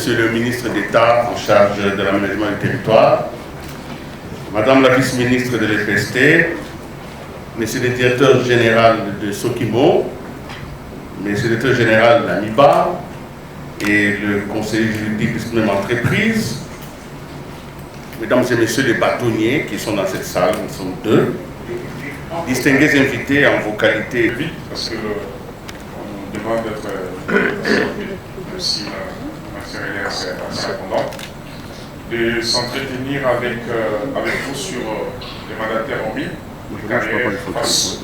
Monsieur le ministre d'État en charge de l'aménagement du territoire, Madame la vice-ministre de l'EPST, Monsieur le directeur général de Sokimo, Monsieur le directeur général de la MIBA et le conseiller juridique de cette même entreprise, Mesdames et Messieurs les bâtonniers qui sont dans cette salle, nous sommes deux, distingués invités en vos qualités. Vite, parce qu'on nous demande d'être même si la matière est assez abondante, de s'entretenir avec vous sur les mandataires en ville, les carrières face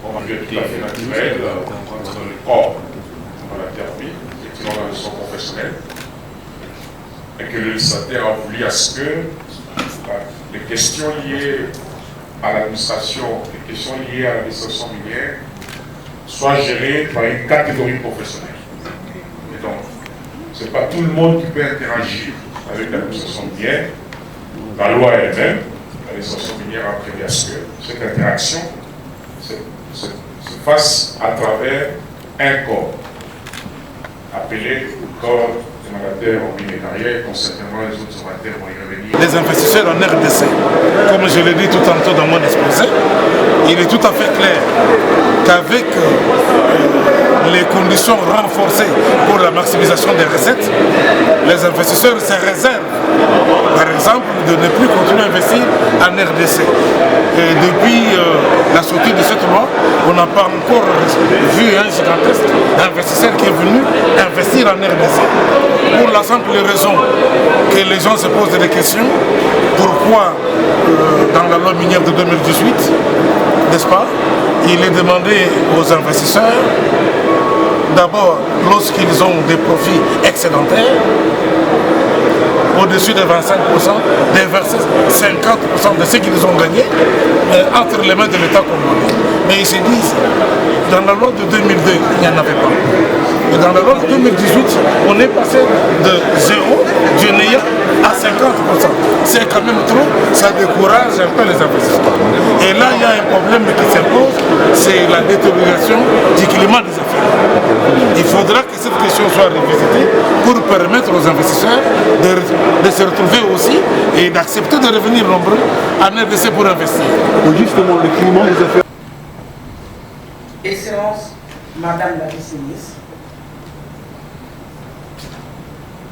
au milieu tout à fait naturel entre le corps des mandataires en ville, effectivement dans le son professionnel, et que le législateur a voulu à ce que les questions liées à l'administration, les questions liées à l'administration minière soient gérées par une catégorie professionnelle. Et donc, ce n'est pas tout le monde qui peut interagir avec l'administration minière. La loi elle-même, l'administration minière a prévu à ce que cette interaction se fasse à travers un corps, appelé le corps des mandataires en mine et carrière, quand certainement les autres mandataires vont y revenir. Les investisseurs en RDC, comme je l'ai dit tout tantôt dans mon exposé, il est tout à fait clair qu'avec les conditions renforcées pour la maximisation des recettes, les investisseurs se réservent, par exemple, de ne plus continuer à investir en RDC. Et depuis la sortie de cette loi, on n'a pas encore vu un gigantesque investisseur qui est venu investir en RDC. Pour la simple raison que les gens se posent des questions, pourquoi dans la loi minière de 2018, n'est-ce pas, il est demandé aux investisseurs, d'abord lorsqu'ils ont des profits excédentaires, au-dessus de 25%, de verser 50% de ce qu'ils ont gagné entre les mains de l'État congolais. Mais ils se disent, dans la loi de 2002, il n'y en avait pas. Et dans la loi de 2018, on est passé de 0, du néant, à 50%. C'est quand même trop, ça décourage un peu les investisseurs. Et là, il y a un problème qui s'impose, c'est la détérioration du climat des affaires. Il faudra que cette question soit revisitée pour permettre aux investisseurs de se retrouver aussi et d'accepter de revenir nombreux en RDC pour investir. Justement, le climat des affaires. Excellence, Madame la vice-ministre,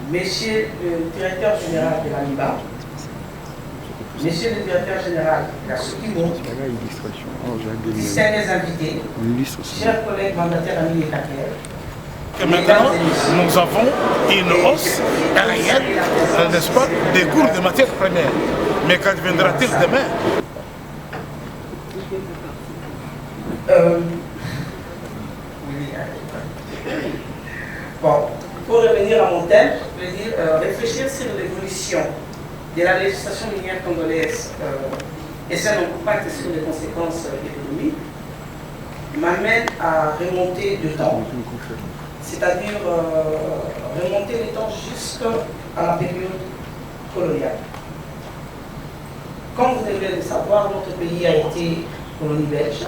Monsieur le directeur général de la MIBA, Monsieur le directeur général de la Sokimo, distingués invités, chers collègues mandataires amis et carrières. Et maintenant, nous avons une hausse réelle, n'est-ce pas, des cours de matières premières. Mais quand viendra-t-il demain? Bon, pour revenir à mon thème, je veux dire, réfléchir sur l'évolution de la législation minière congolaise et son impact sur les conséquences économiques m'amène à remonter le temps, c'est-à-dire remonter le temps jusqu'à la période coloniale. Comme vous devez le savoir, notre pays a été colonie belge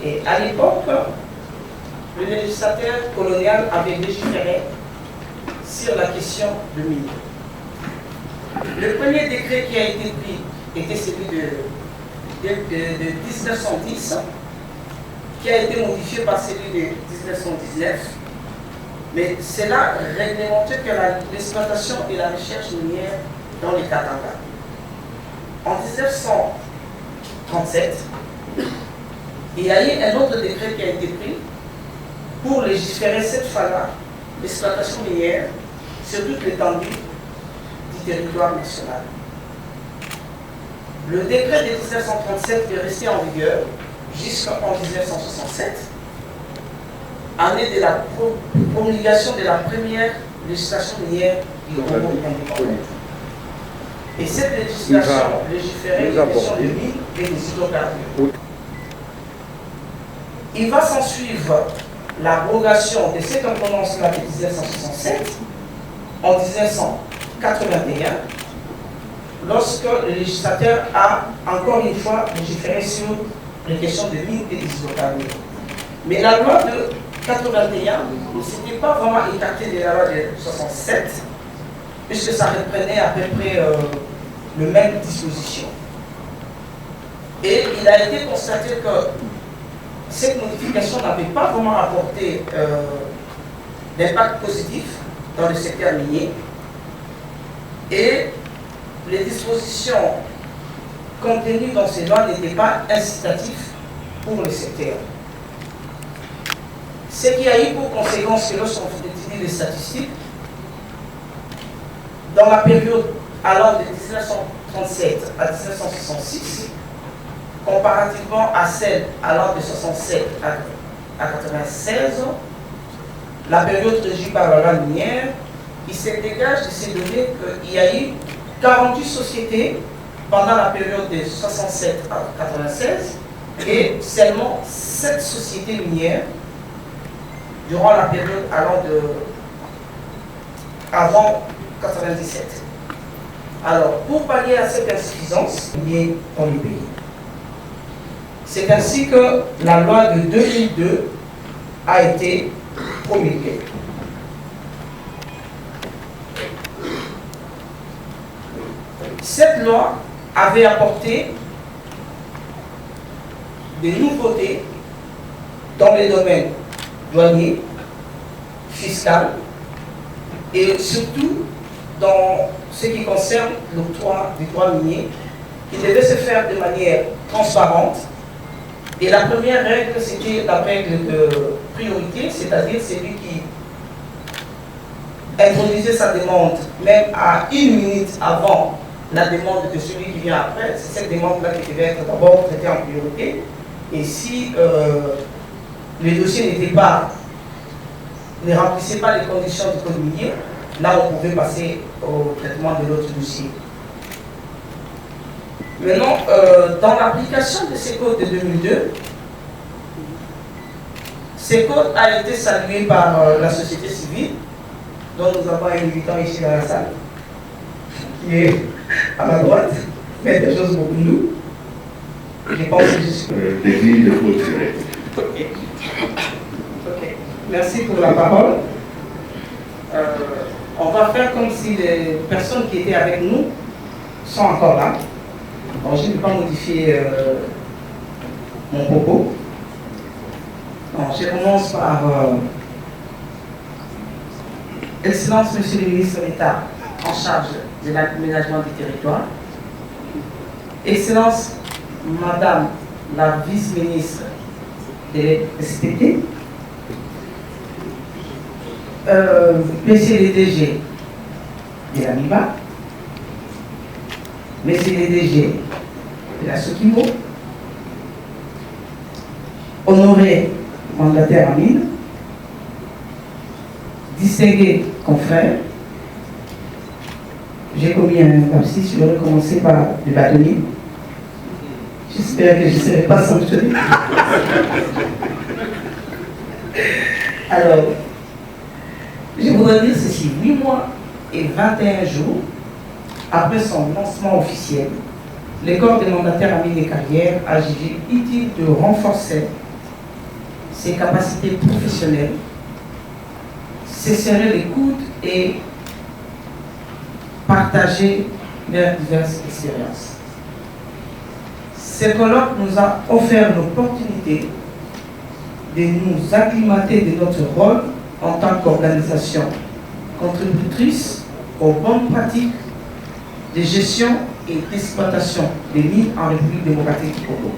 et à l'époque, le législateur colonial avait légiféré sur la question de mine. Le premier décret qui a été pris était celui de 1910, qui a été modifié par celui de 1919, mais cela réglementait que l'exploitation et la recherche minière dans les Katanga. En 1937, il y a eu un autre décret qui a été pris pour légiférer cette fois-là l'exploitation minière sur toute l'étendue du territoire national. Le décret de 1937 est resté en vigueur jusqu'en 1967, année de la promulgation de la première législation minière du Congo indépendant. Et cette législation légiférait les questions de mines et des hydrocarbures. Il va s'en suivre l'abrogation de cette ordonnance-là de 1967 en 1981, lorsque le législateur a encore une fois légiféré sur les questions de mines et des hydrocarbures. Mais la loi de 81 ne s'était pas vraiment écarté de la loi de 67, puisque ça reprenait à peu près le même disposition. Et il a été constaté que cette modification n'avait pas vraiment apporté d'impact positif dans le secteur minier. Et les dispositions contenues dans ces lois n'étaient pas incitatives pour le secteur. Ce qui a eu pour conséquence que lorsqu'on étudie les statistiques, dans la période allant de 1937 à 1966, comparativement à celle allant de 67 à 96, la période régie par la loi minière, il se dégage de ces données qu'il y a eu 48 sociétés pendant la période de 67 à 96 et seulement 7 sociétés minières durant la période allant de avant 97. Alors, pour pallier à cette insuffisance liée dans le pays, c'est ainsi que la loi de 2002 a été promulguée. Cette loi avait apporté des nouveautés dans les domaines douaniers, fiscal et surtout dans ce qui concerne l'octroi du droit minier qui devait se faire de manière transparente. Et la première règle, c'était la règle de priorité, c'est-à-dire celui qui introduisait sa demande même à 1 minute avant la demande de celui qui vient après. C'est cette demande-là qui devait être d'abord traitée en priorité. Et si le dossier ne remplissait pas les conditions du code minier, là on pouvait passer au traitement de l'autre dossier. Maintenant, dans l'application de ces codes de 2002, ces codes a été salué par la société civile, dont nous avons un militant ici dans la salle, qui est à ma droite, Maître Joseph Bokoundou. Je pense que je suis... Décline de faute. Ok. Merci pour la parole. On va faire comme si les personnes qui étaient avec nous sont encore là. Alors, je ne vais pas modifier mon propos. Non, je commence par Excellence, Monsieur le ministre d'État en charge de l'aménagement du territoire. Excellence, Madame la vice-ministre de l'SPT. Monsieur le DG de la MIBA. Monsieur le DG de la Sokimo. Honoré mandataire en mine. Distingués confrères. J'ai commis un lapsus, je vais recommencer par le bâtonnier. J'espère que je ne serai pas sanctionné. Alors, je voudrais dire ceci. 8 mois et 21 jours après son lancement officiel, le corps des mandataires en mine et carrière a jugé utile de renforcer ses capacités professionnelles, se serrer les coudes et partager leurs diverses expériences. Ce colloque nous a offert l'opportunité de nous acclimater de notre rôle en tant qu'organisation contributrice aux bonnes pratiques de gestion et d'exploitation des mines en République démocratique du Congo.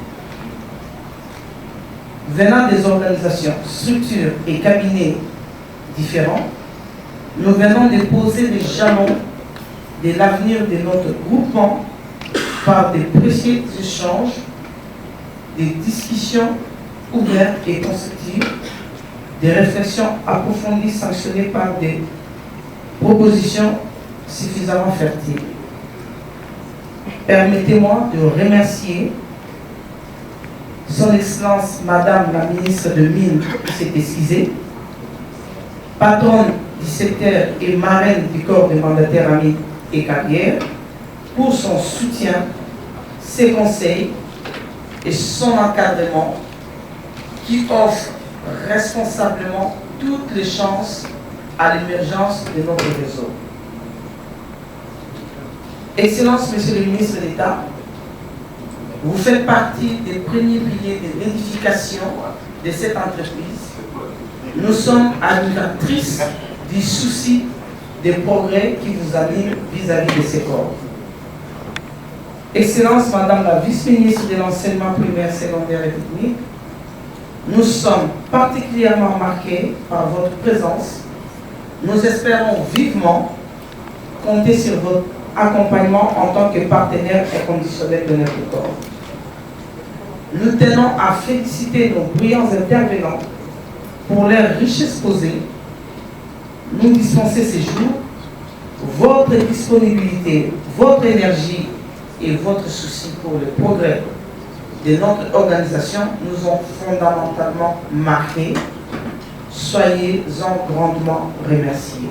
Venant des organisations, structures et cabinets différents, nous venons de poser les jalons de l'avenir de notre groupement par des précieux échanges, des discussions ouvertes et constructives, des réflexions approfondies sanctionnées par des propositions suffisamment fertiles. Permettez-moi de remercier Son Excellence Madame la ministre de Mines qui s'est excusée, patronne du secteur et marraine du corps des mandataires en mines et carrières, pour son soutien, ses conseils et son encadrement qui offre responsablement toutes les chances à l'émergence de notre réseau. Excellence, Monsieur le ministre d'État, vous faites partie des premiers piliers de l'édification de cette entreprise. Nous sommes admiratrices du souci des progrès qui vous animent vis-à-vis de ces corps. Excellence, Madame la vice-ministre de l'enseignement primaire, secondaire et technique, nous sommes particulièrement marqués par votre présence. Nous espérons vivement compter sur votre accompagnement en tant que partenaire inconditionnel de notre corps. Nous tenons à féliciter nos brillants intervenants pour leur richesse posée, nous dispenser ces jours. Votre disponibilité, votre énergie et votre souci pour le progrès de notre organisation nous ont fondamentalement marqués. Soyez-en grandement remerciés.